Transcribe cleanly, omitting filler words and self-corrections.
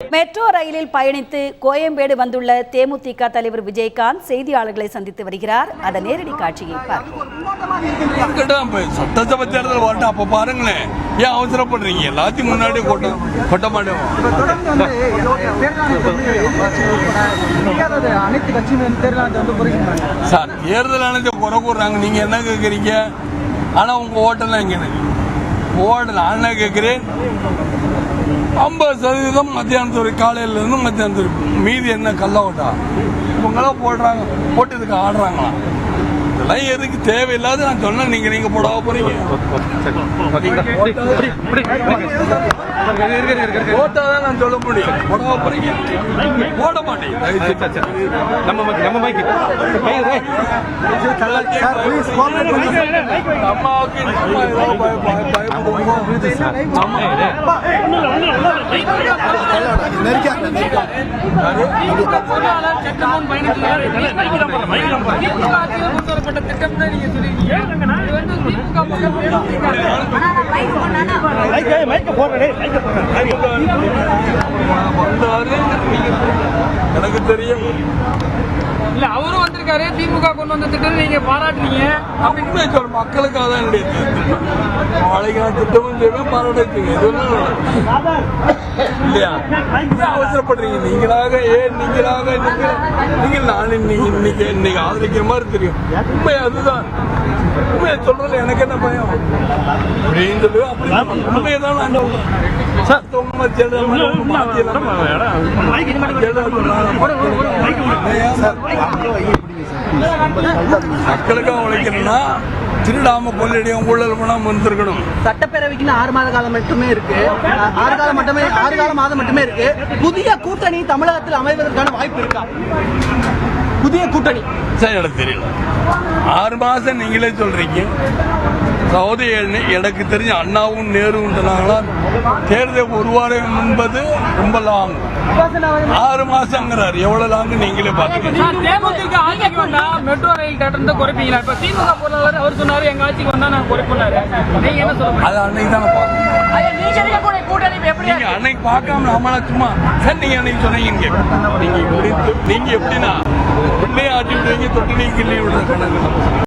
Metro ரயிலில் பயணித்து கோயம்பேடு வந்துள்ள தேமுதிக தலைவர் விஜயகாந்த் செய்தியாளர்களை சந்தித்து வருகிறார். அதன் நேரடி காட்சியை சட்டசபை தேர்தல் வரட்டும், அப்ப பாருங்களேன். ஏன் அவசரப்படுறீங்க? எல்லாத்தையும் முன்னாடி கொட்ட மாட்டோம். சார், தேர்தல் ஆணையத்தை குறை கூடுறாங்க. நீங்க என்ன கேட்கறீங்க? ஆனா உங்க ஓட்டெல்லாம் எங்க ஓட்ட நான் என்ன கேட்கிறேன், 50% மத்தியானத்துறை காலையில இருந்து மத்தியானத்துறை, மீதி என்ன கள்ள ஓட்டா இவங்களாம் போடுறாங்க, போட்டு இதுக்கு ஆடுறாங்களா? இதெல்லாம் எதுக்கு தேவையில்லாத நான் சொன்னேன். நீங்க போடாம போறீங்க. போட்டாதான் நான் சொல்ல முடியும். போடாம போறீங்க, போட மாட்டேன். அம்மாவுக்கு எனக்கு தெரியும். இல்ல அவரும் வந்திருக்காரு. திமுக கொண்டு வந்த திட்டம் நீங்க பாராட்டுனீங்க. அப்படியே சொல்ற மக்களுக்காக தான் என்னுடைய நாளைக்கு நான் திட்டமும் செய்வேன், பாராட்டுங்க. இல்லையா? அவசரப்படுறீங்க. நீங்களாக நான் இன்னைக்கு ஆதரிக்கிற மாதிரி தெரியும். உண்மை அதுதான். உண்மையை சொல்றது எனக்கு என்ன பயம் அப்படின்றது. அப்படி உண்மையதான் நான் மக்களுக்காக உழைக்கணும்னா திருடாம கொள்ளையடியும் ஊழல் பண்ணாம இருந்திருக்கணும். சட்டப்பேரவைக்கு 6 மாத காலம் மட்டுமே இருக்கு. 6 மாதம் மட்டுமே இருக்கு. புதிய கூட்டணி தமிழகத்தில் அமைவதற்கான வாய்ப்பு இருக்கா? புதிய கூட்டணி சார் எனக்கு தெரியல. 6 மாசம் நீங்களே சொல்றீங்க. சகோதரி, எனக்கு தெரிஞ்ச அண்ணாவும் நேருவும் சொன்னாங்களா, தேர்தல் ஒரு வாரம் என்பது ரொம்ப லாங். 6 மாசங்கிறார். எவ்வளவு லாங் நீங்களே பாத்துக்கீங்க. தேமுதிக ஆட்சிக்கு வந்தா மெட்ரோ ரயில் கட்டணத்தை குறைப்பீங்களா? இப்ப திமுக பொருளாதார அவர் சொன்னாரு, எங்க ஆட்சிக்கு வந்தா நான் குறைப்பேன்னாரு. நீங்க என்ன சொல்லுங்க? அது அன்னைக்கு தான் பாக்கணும். நீங்க அன்னைக்கு பார்க்காம நம்மளா சும்மா சார் நீங்க அன்னைக்கு சொன்னீங்க. நீங்க எப்படின்னா உள்ளே ஆட்டி விடுவீங்க, தொட்டு நீங்க கிள்ளி விடுற கணக்கு.